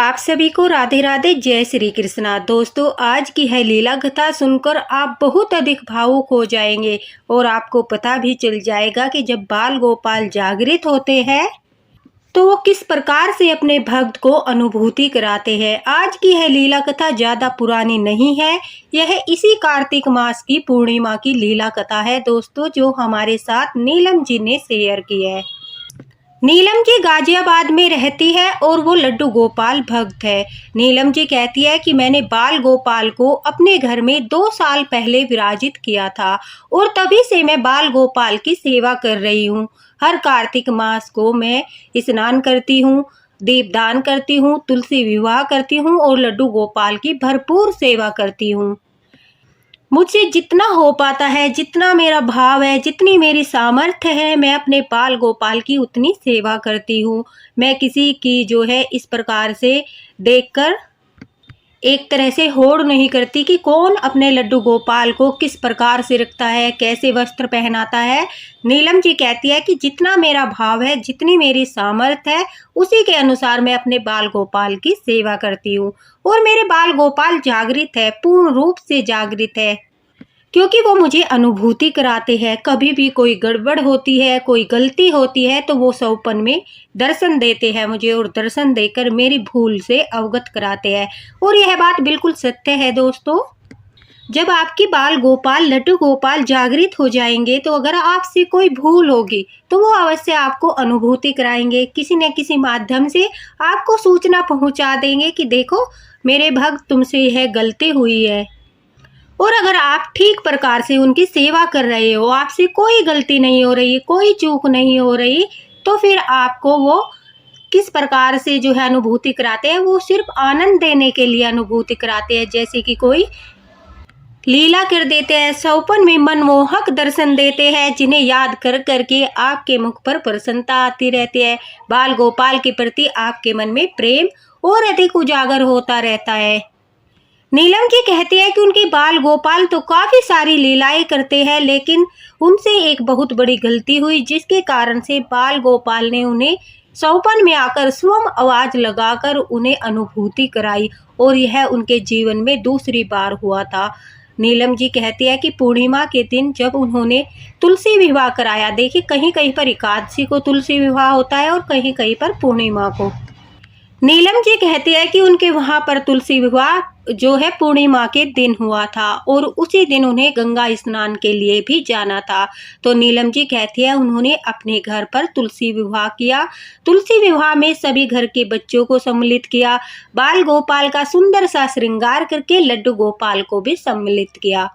आप सभी को राधे राधे, जय श्री कृष्णा। दोस्तों, आज की है लीला कथा सुनकर आप बहुत अधिक भावुक हो जाएंगे और आपको पता भी चल जाएगा कि जब बाल गोपाल जागृत होते हैं तो वो किस प्रकार से अपने भक्त को अनुभूति कराते हैं। आज की है लीला कथा ज़्यादा पुरानी नहीं है, यह इसी कार्तिक मास की पूर्णिमा की लीला कथा है दोस्तों, जो हमारे साथ नीलम जी ने शेयर की है। नीलम जी गाजियाबाद में रहती है और वो लड्डू गोपाल भक्त है। नीलम जी कहती है कि मैंने बाल गोपाल को अपने घर में 2 साल पहले विराजित किया था और तभी से मैं बाल गोपाल की सेवा कर रही हूँ। हर कार्तिक मास को मैं स्नान करती हूँ, दीपदान करती हूँ, तुलसी विवाह करती हूँ और लड्डू गोपाल की भरपूर सेवा करती हूँ। मुझसे जितना हो पाता है, जितना मेरा भाव है, जितनी मेरी सामर्थ्य है, मैं अपने बाल गोपाल की उतनी सेवा करती हूँ। मैं किसी की जो है इस प्रकार से देखकर एक तरह से होड़ नहीं करती कि कौन अपने लड्डू गोपाल को किस प्रकार से रखता है, कैसे वस्त्र पहनाता है। नीलम जी कहती है कि जितना मेरा भाव है, जितनी मेरी सामर्थ्य है, उसी के अनुसार मैं अपने बाल गोपाल की सेवा करती हूँ। और मेरे बाल गोपाल जागृत है, पूर्ण रूप से जागृत है, क्योंकि वो मुझे अनुभूति कराते हैं। कभी भी कोई गड़बड़ होती है, कोई गलती होती है, तो वो सौपन में दर्शन देते हैं मुझे और दर्शन देकर मेरी भूल से अवगत कराते हैं। और यह बात बिल्कुल सत्य है दोस्तों। जब आपकी बाल गोपाल लड्डू गोपाल जागृत हो जाएंगे तो अगर आपसे कोई भूल होगी तो वो अवश्य आपको अनुभूति कराएंगे, किसी न किसी माध्यम से आपको सूचना पहुंचा देंगे कि देखो मेरे भक्त, तुमसे यह गलती हुई है। और अगर आप ठीक प्रकार से उनकी सेवा कर रहे हो, आपसे कोई गलती नहीं हो रही, कोई चूक नहीं हो रही, तो फिर आपको वो किस प्रकार से जो है अनुभूति कराते हैं, वो सिर्फ आनंद देने के लिए अनुभूति कराते हैं। जैसे कि कोई लीला कर देते हैं, सौपन में मनमोहक दर्शन देते हैं, जिन्हें याद कर करके आपके मुख पर प्रसन्नता आती रहती है। बाल गोपाल के प्रति आपके मन में प्रेम और अधिक उजागर होता रहता है। नीलम जी कहती है कि उनके बाल गोपाल तो काफ़ी सारी लीलाएं करते हैं, लेकिन उनसे एक बहुत बड़ी गलती हुई, जिसके कारण से बाल गोपाल ने उन्हें सौपन में आकर स्वयं आवाज़ लगाकर उन्हें अनुभूति कराई और यह उनके जीवन में दूसरी बार हुआ था। नीलम जी कहती है कि पूर्णिमा के दिन जब उन्होंने तुलसी विवाह कराया, देखिए कहीं कहीं पर एकादशी को तुलसी विवाह होता है और कहीं कहीं पर पूर्णिमा को। नीलम जी कहती है कि उनके वहाँ पर तुलसी विवाह जो है पूर्णिमा के दिन हुआ था और उसी दिन उन्हें गंगा स्नान के लिए भी जाना था। तो नीलम जी कहती है उन्होंने अपने घर पर तुलसी विवाह किया। तुलसी विवाह में सभी घर के बच्चों को सम्मिलित किया, बाल गोपाल का सुंदर सा श्रृंगार करके लड्डू गोपाल को भी सम्मिलित किया।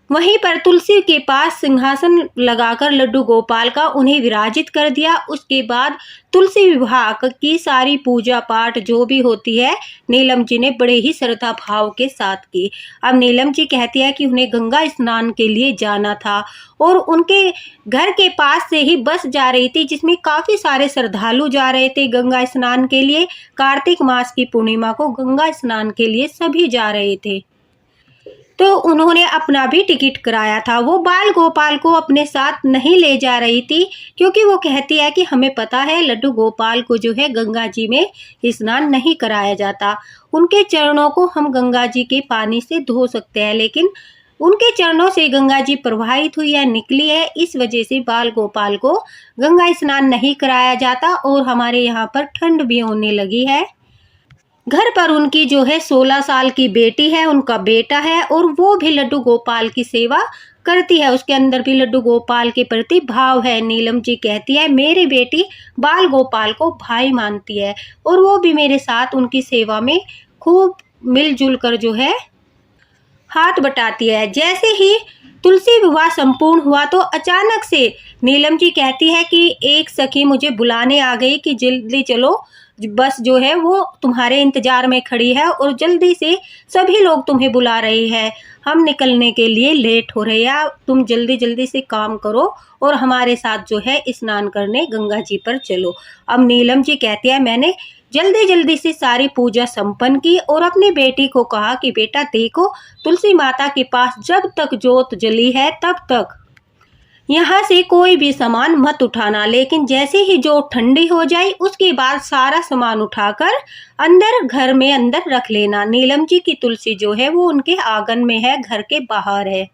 वहीं पर तुलसी के पास सिंहासन लगाकर लड्डू गोपाल का उन्हें विराजित कर दिया। उसके बाद तुलसी विवाह की सारी पूजा पाठ जो भी होती है, नीलम जी ने बड़े ही श्रद्धा भाव के साथ की। अब नीलम जी कहती है कि उन्हें गंगा स्नान के लिए जाना था और उनके घर के पास से ही बस जा रही थी, जिसमें काफ़ी सारे श्रद्धालु जा रहे थे गंगा स्नान के लिए। कार्तिक मास की पूर्णिमा को गंगा स्नान के लिए सभी जा रहे थे, तो उन्होंने अपना भी टिकट कराया था। वो बाल गोपाल को अपने साथ नहीं ले जा रही थी, क्योंकि वो कहती है कि हमें पता है लड्डू गोपाल को जो है गंगा जी में स्नान नहीं कराया जाता। उनके चरणों को हम गंगा जी के पानी से धो सकते हैं, लेकिन उनके चरणों से गंगा जी प्रवाहित हुई है, निकली है, इस वजह से बाल गोपाल को गंगा स्नान नहीं कराया जाता। और हमारे यहाँ पर ठंड भी होने लगी है। घर पर उनकी जो है 16 साल की बेटी है, उनका बेटा है और वो भी लड्डू गोपाल की सेवा करती है। उसके अंदर भी लड्डू गोपाल के प्रति भाव है। नीलम जी कहती है मेरी बेटी बाल गोपाल को भाई मानती है और वो भी मेरे साथ उनकी सेवा में खूब मिलजुल कर जो है हाथ बटाती है। जैसे ही तुलसी विवाह संपूर्ण हुआ तो अचानक से नीलम जी कहती है कि एक सखी मुझे बुलाने आ गई कि जल्दी चलो, बस जो है वो तुम्हारे इंतजार में खड़ी है और जल्दी से सभी लोग तुम्हें बुला रहे हैं, हम निकलने के लिए लेट हो रहे हैं, तुम जल्दी जल्दी से काम करो और हमारे साथ जो है स्नान करने गंगा जी पर चलो। अब नीलम जी कहती है मैंने जल्दी जल्दी से सारी पूजा संपन्न की और अपनी बेटी को कहा कि बेटा देखो, तुलसी माता के पास जब तक जोत जली है तब तक यहाँ से कोई भी सामान मत उठाना, लेकिन जैसे ही जो ठंडी हो जाए उसके बाद सारा सामान उठाकर अंदर घर में अंदर रख लेना। नीलम जी की तुलसी जो है वो उनके आंगन में है, घर के बाहर है।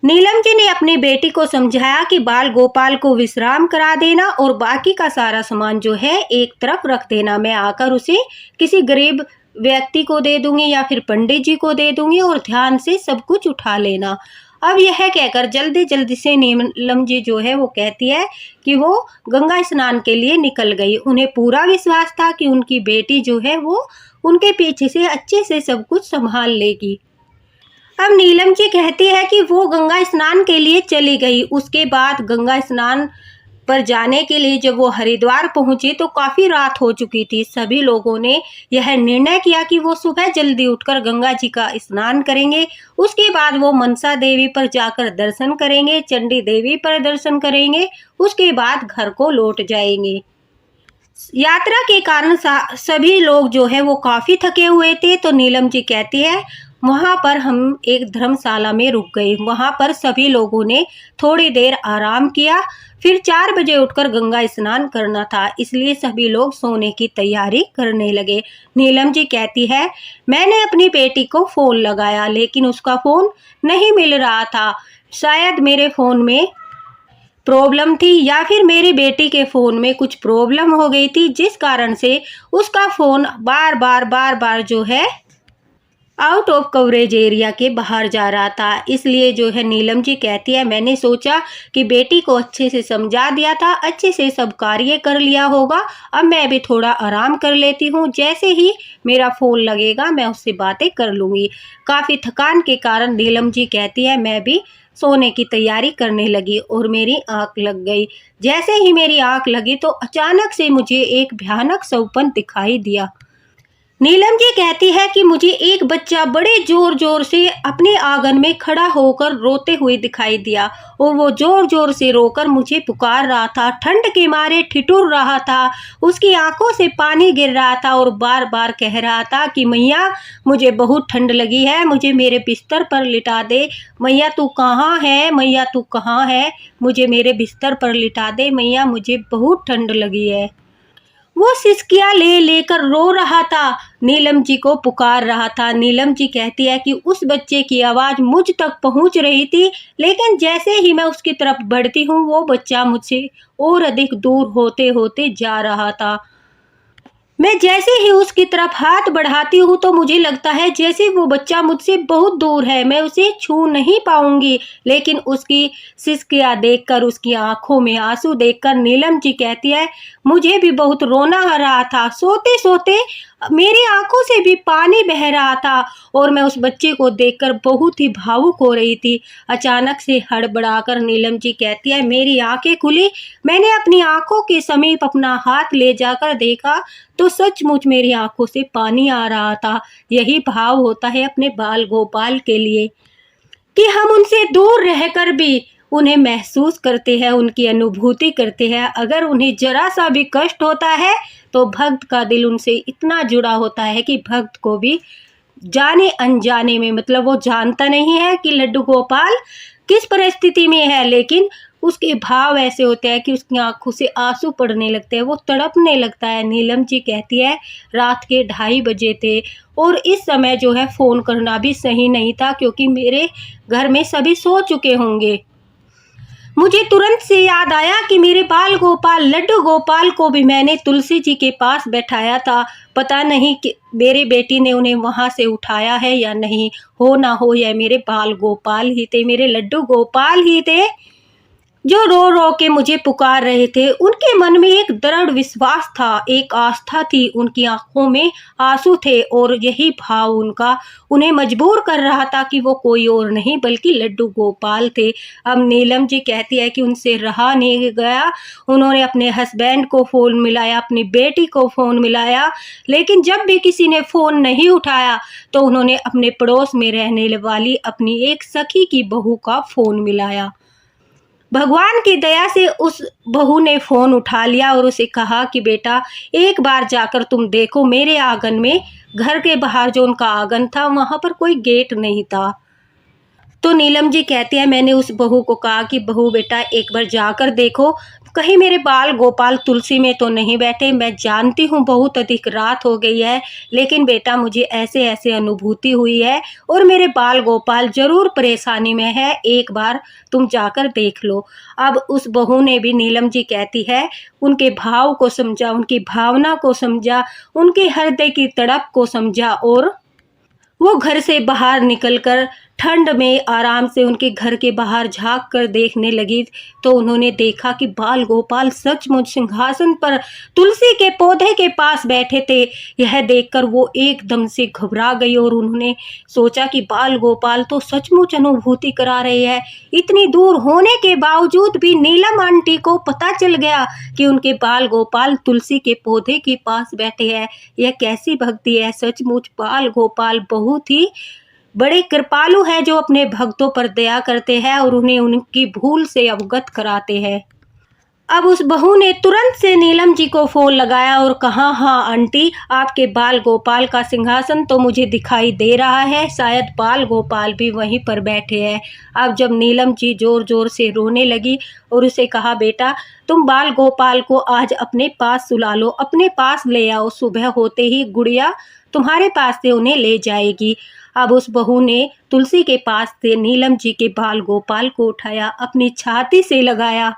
नीलम जी ने अपनी बेटी को समझाया कि बाल गोपाल को विश्राम करा देना और बाकी का सारा सामान जो है एक तरफ रख देना। मैं आकर उसे किसी गरीब व्यक्ति को दे दूंगी या फिर पंडित जी को दे दूंगी और ध्यान से सब कुछ उठा लेना। अब यह कहकर जल्दी जल्दी से नीलम जी जो है वो कहती है कि वो गंगा स्नान के लिए निकल गई। उन्हें पूरा विश्वास था कि उनकी बेटी जो है वो उनके पीछे से अच्छे से सब कुछ संभाल लेगी। अब नीलम जी कहती है कि वो गंगा स्नान के लिए चली गई। उसके बाद गंगा स्नान पर जाने के लिए जब वो हरिद्वार पहुंची तो काफ़ी रात हो चुकी थी। सभी लोगों ने यह निर्णय किया कि वो सुबह जल्दी उठकर गंगा जी का स्नान करेंगे। उसके बाद वो मनसा देवी पर जाकर दर्शन करेंगे, चंडी देवी पर दर्शन करेंगे, उसके बाद घर को लौट जाएंगे। यात्रा के कारण सभी लोग जो है वो काफ़ी थके हुए थे। तो नीलम जी कहती है वहाँ पर हम एक धर्मशाला में रुक गए। वहाँ पर सभी लोगों ने थोड़ी देर आराम किया। फिर 4 बजे उठकर गंगा स्नान करना था, इसलिए सभी लोग सोने की तैयारी करने लगे। नीलम जी कहती है मैंने अपनी बेटी को फ़ोन लगाया लेकिन उसका फ़ोन नहीं मिल रहा था। शायद मेरे फ़ोन में प्रॉब्लम थी या फिर मेरी बेटी के फ़ोन में कुछ प्रॉब्लम हो गई थी, जिस कारण से उसका फ़ोन बार बार जो है आउट ऑफ कवरेज एरिया के बाहर जा रहा था। इसलिए जो है नीलम जी कहती है मैंने सोचा कि बेटी को अच्छे से समझा दिया था, अच्छे से सब कार्य कर लिया होगा, अब मैं भी थोड़ा आराम कर लेती हूँ। जैसे ही मेरा फ़ोन लगेगा मैं उससे बातें कर लूँगी। काफ़ी थकान के कारण नीलम जी कहती है मैं भी सोने की तैयारी करने लगी और मेरी आँख लग गई। जैसे ही मेरी आँख लगी तो अचानक से मुझे एक भयानक सपना दिखाई दिया। नीलम जी कहती है कि मुझे एक बच्चा बड़े जोर जोर से अपने आंगन में खड़ा होकर रोते हुए दिखाई दिया और वो जोर जोर से रोकर मुझे पुकार रहा था। ठंड के मारे ठिठुर रहा था, उसकी आंखों से पानी गिर रहा था और बार बार कह रहा था कि मैया मुझे बहुत ठंड लगी है, मुझे मेरे बिस्तर पर लिटा दे। मैया तू कहाँ है, मैया तू कहाँ है, मुझे मेरे बिस्तर पर लिटा दे मैया, मुझे बहुत ठंड लगी है। वो सिसकियां ले लेकर रो रहा था, नीलम जी को पुकार रहा था। नीलम जी कहती है कि उस बच्चे की आवाज़ मुझ तक पहुंच रही थी, लेकिन जैसे ही मैं उसकी तरफ बढ़ती हूँ वो बच्चा मुझसे और अधिक दूर होते होते जा रहा था। मैं जैसे ही उसकी तरफ हाथ बढ़ाती हूँ तो मुझे लगता है जैसे वो बच्चा मुझसे बहुत दूर है, मैं उसे छू नहीं पाऊंगी। लेकिन उसकी सिसकियाँ देखकर, उसकी आंखों में आंसू देखकर नीलम जी कहती है मुझे भी बहुत रोना आ रहा था। सोते सोते मेरी आंखों से भी पानी बह रहा था और मैं उस बच्चे को देखकर बहुत ही भावुक हो रही थी। अचानक से हड़बड़ाकर नीलम जी कहती है मेरी आंखें खुली, मैंने अपनी आंखों के समीप अपना हाथ ले जाकर देखा तो सचमुच मेरी आंखों से पानी आ रहा था। यही भाव होता है अपने बाल गोपाल के लिए कि हम उनसे दूर रहकर भी उन्हें महसूस करते हैं, उनकी अनुभूति करते हैं। अगर उन्हें जरा सा भी कष्ट होता है तो भक्त का दिल उनसे इतना जुड़ा होता है कि भक्त को भी जाने अनजाने में, मतलब वो जानता नहीं है कि लड्डू गोपाल किस परिस्थिति में है, लेकिन उसके भाव ऐसे होते हैं कि उसकी आंखों से आंसू पड़ने लगते हैं, वो तड़पने लगता है। नीलम जी कहती है रात के 2:30 बजे थे और इस समय जो है फ़ोन करना भी सही नहीं था क्योंकि मेरे घर में सभी सो चुके होंगे। मुझे तुरंत से याद आया कि मेरे बाल गोपाल लड्डू गोपाल को भी मैंने तुलसी जी के पास बैठाया था। पता नहीं कि मेरी बेटी ने उन्हें वहाँ से उठाया है या नहीं। हो ना हो यह मेरे बाल गोपाल ही थे, मेरे लड्डू गोपाल ही थे जो रो रो के मुझे पुकार रहे थे। उनके मन में एक दृढ़ विश्वास था, एक आस्था थी, उनकी आंखों में आंसू थे और यही भाव उनका उन्हें मजबूर कर रहा था कि वो कोई और नहीं बल्कि लड्डू गोपाल थे। अब नीलम जी कहती है कि उनसे रहा नहीं गया। उन्होंने अपने हस्बैंड को फ़ोन मिलाया, अपनी बेटी को फ़ोन मिलाया, लेकिन जब भी किसी ने फ़ोन नहीं उठाया तो उन्होंने अपने पड़ोस में रहने वाली अपनी एक सखी की बहू का फ़ोन मिलाया। भगवान की दया से उस बहू ने फ़ोन उठा लिया और उसे कहा कि बेटा एक बार जाकर तुम देखो मेरे आंगन में, घर के बाहर जो उनका आंगन था वहाँ पर कोई गेट नहीं था। तो नीलम जी कहती है, मैंने उस बहू को कहा कि बहू बेटा एक बार जाकर देखो कहीं मेरे बाल गोपाल तुलसी में तो नहीं बैठे। मैं जानती हूँ बहुत अधिक रात हो गई है, लेकिन बेटा मुझे ऐसे ऐसे अनुभूति हुई है और मेरे बाल गोपाल जरूर परेशानी में है, एक बार तुम जाकर देख लो। अब उस बहू ने भी, नीलम जी कहती है, उनके भाव को समझा, उनकी भावना को समझा, उनके हृदय की तड़प को समझा और वो घर से बाहर निकलकर ठंड में आराम से उनके घर के बाहर झाँक कर देखने लगी। तो उन्होंने देखा कि बाल गोपाल सचमुच सिंहासन पर तुलसी के पौधे के पास बैठे थे। यह देखकर वो एकदम से घबरा गई और उन्होंने सोचा कि बाल गोपाल तो सचमुच अनुभूति करा रहे हैं। इतनी दूर होने के बावजूद भी नीलम आंटी को पता चल गया कि उनके बाल गोपाल तुलसी के पौधे के पास बैठे हैं। यह कैसी भक्ति है! सचमुच बाल गोपाल बहुत ही बड़े कृपालु है, जो अपने भक्तों पर दया करते हैं और उन्हें उनकी भूल से अवगत कराते हैं। अब उस बहू ने तुरंत से नीलम जी को फोन लगाया और कहा, हाँ आंटी, आपके बाल गोपाल का सिंहासन तो मुझे दिखाई दे रहा है, शायद बाल गोपाल भी वहीं पर बैठे हैं। अब जब नीलम जी जोर जोर से रोने लगी और उसे कहा, बेटा तुम बाल गोपाल को आज अपने पास सुला लो, अपने पास ले आओ, सुबह होते ही गुड़िया तुम्हारे पास से उन्हें ले जाएगी। अब उस बहू ने तुलसी के पास से नीलम जी के बाल गोपाल को उठाया, अपनी छाती से लगाया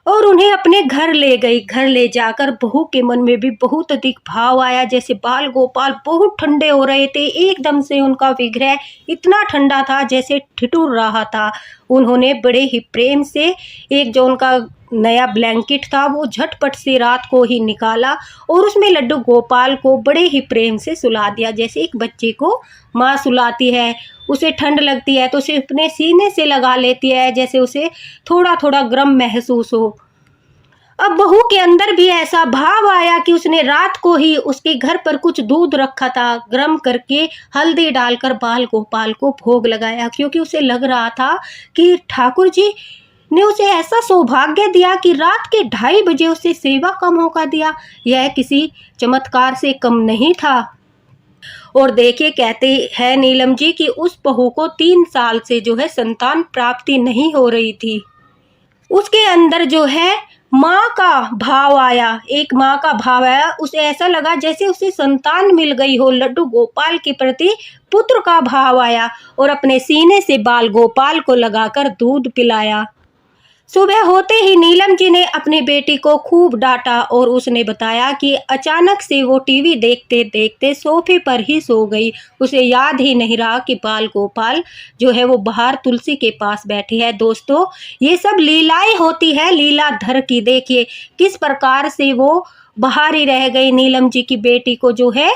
और उन्हें अपने घर ले गई। घर ले जाकर बहू के मन में भी बहुत अधिक भाव आया, जैसे बाल गोपाल बहुत ठंडे हो रहे थे। एकदम से उनका विग्रह इतना ठंडा था जैसे ठिठुर रहा था। उन्होंने बड़े ही प्रेम से एक जो उनका नया ब्लैंकेट था वो झटपट से रात को ही निकाला और उसमें लड्डू गोपाल को बड़े ही प्रेम से सुला दिया, जैसे एक बच्चे को माँ सुलाती है। उसे ठंड लगती है तो उसे अपने सीने से लगा लेती है, जैसे उसे थोड़ा थोड़ा गर्म महसूस हो। अब बहू के अंदर भी ऐसा भाव आया कि उसने रात को ही उसके घर पर कुछ दूध रखा था, गर्म करके हल्दी डालकर बाल गोपाल को भोग लगाया, क्योंकि उसे लग रहा था कि ठाकुर जी ने उसे ऐसा सौभाग्य दिया कि रात के 2:30 बजे उसे सेवा का मौका दिया। यह किसी चमत्कार से कम नहीं था। और देखिए, कहते हैं नीलम जी कि उस बहू को 3 साल से जो है संतान प्राप्ति नहीं हो रही थी। उसके अंदर जो है माँ का भाव आया, एक माँ का भाव आया। उसे ऐसा लगा जैसे उसे संतान मिल गई हो। लड्डू गोपाल के प्रति पुत्र का भाव आया और अपने सीने से बाल गोपाल को लगाकर दूध पिलाया। सुबह होते ही नीलम जी ने अपनी बेटी को खूब डांटा और उसने बताया कि अचानक से वो टीवी देखते देखते सोफे पर ही सो गई। उसे याद ही नहीं रहा कि बाल गोपाल जो है वो बाहर तुलसी के पास बैठे हैं। दोस्तों, ये सब लीलाएं होती है लीलाधर की। देखिए किस प्रकार से वो बाहर ही रह गई। नीलम जी की बेटी को जो है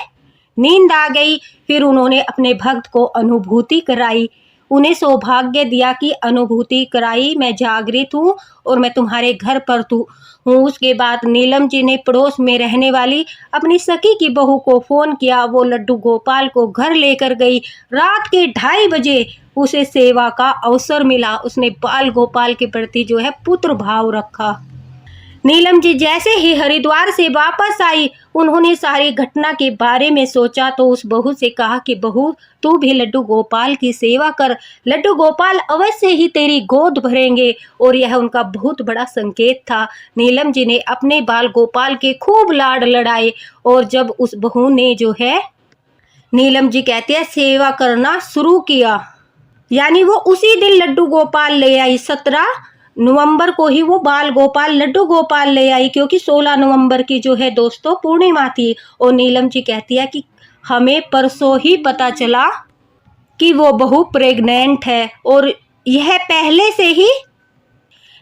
नींद आ गई, फिर उन्होंने अपने भक्त को अनुभूति कराई, उन्हें सौभाग्य दिया कि अनुभूति कराई, मैं जागृत हूँ और मैं तुम्हारे घर पर हूँ। उसके बाद नीलम जी ने पड़ोस में रहने वाली अपनी सखी की बहू को फ़ोन किया। वो लड्डू गोपाल को घर लेकर गई। रात के 2:30 बजे उसे सेवा का अवसर मिला। उसने बाल गोपाल के प्रति जो है पुत्र भाव रखा। नीलम जी जैसे ही हरिद्वार से वापस आई, उन्होंने सारी घटना के बारे में सोचा तो उस बहू से कहा कि बहू, तू भी लड्डू गोपाल की सेवा कर, लड्डू गोपाल अवश्य ही तेरी गोद भरेंगे। और यह उनका बहुत बड़ा संकेत था। नीलम जी ने अपने बाल गोपाल के खूब लाड लड़ाए और जब उस बहू ने जो है, नीलम जी कहती है, सेवा करना शुरू किया, यानी वो उसी दिन लड्डू गोपाल ले आई। 17 नवंबर को ही वो बाल गोपाल लड्डू गोपाल ले आई, क्योंकि 16 नवंबर की जो है दोस्तों पूर्णिमा थी। और नीलम जी कहती है कि हमें परसों ही पता चला कि वो बहू प्रेग्नेंट है और यह पहले से ही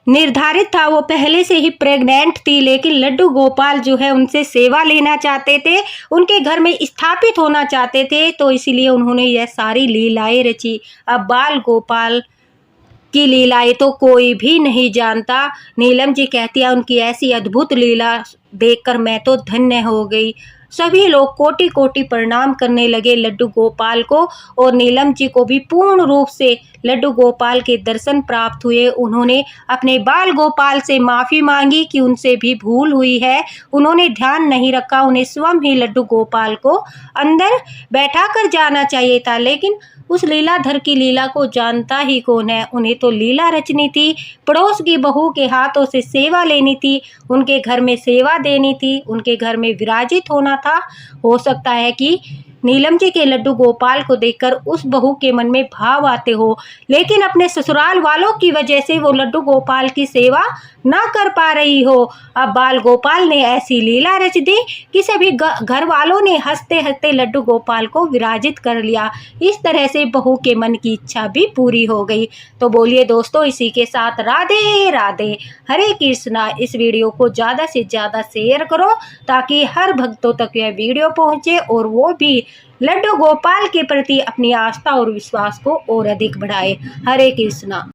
निर्धारित था, वो पहले से ही प्रेग्नेंट थी। लेकिन लड्डू गोपाल जो है उनसे सेवा लेना चाहते थे, उनके घर में स्थापित होना चाहते थे, तो इसीलिए उन्होंने यह सारी लीलाएं रची। अब बाल गोपाल की लीलाएं तो कोई भी नहीं जानता। नीलम जी कहती है उनकी ऐसी अद्भुत लीला देखकर मैं तो धन्य हो गई। सभी लोग कोटि कोटि प्रणाम करने लगे लड्डू गोपाल को और नीलम जी को भी पूर्ण रूप से लड्डू गोपाल के दर्शन प्राप्त हुए। उन्होंने अपने बाल गोपाल से माफ़ी मांगी कि उनसे भी भूल हुई है, उन्होंने ध्यान नहीं रखा, उन्हें स्वयं ही लड्डू गोपाल को अंदर बैठा कर जाना चाहिए था, लेकिन उस लीलाधर की लीला को जानता ही कौन है। उन्हें तो लीला रचनी थी, पड़ोस की बहू के हाथों से सेवा लेनी थी, उनके घर में सेवा देनी थी, उनके घर में विराजित होना था। हो सकता है कि नीलम जी के लड्डू गोपाल को देखकर उस बहू के मन में भाव आते हो, लेकिन अपने ससुराल वालों की वजह से वो लड्डू गोपाल की सेवा ना कर पा रही हो। अब बाल गोपाल ने ऐसी लीला रच दी कि सभी घर वालों ने हंसते हंसते लड्डू गोपाल को विराजित कर लिया। इस तरह से बहू के मन की इच्छा भी पूरी हो गई। तो बोलिए दोस्तों, इसी के साथ राधे राधे, हरे कृष्णा। इस वीडियो को ज़्यादा से ज़्यादा शेयर करो ताकि हर भक्तों तक यह वीडियो पहुँचे और वो भी लड्डू गोपाल के प्रति अपनी आस्था और विश्वास को और अधिक बढ़ाए। हरे कृष्णा।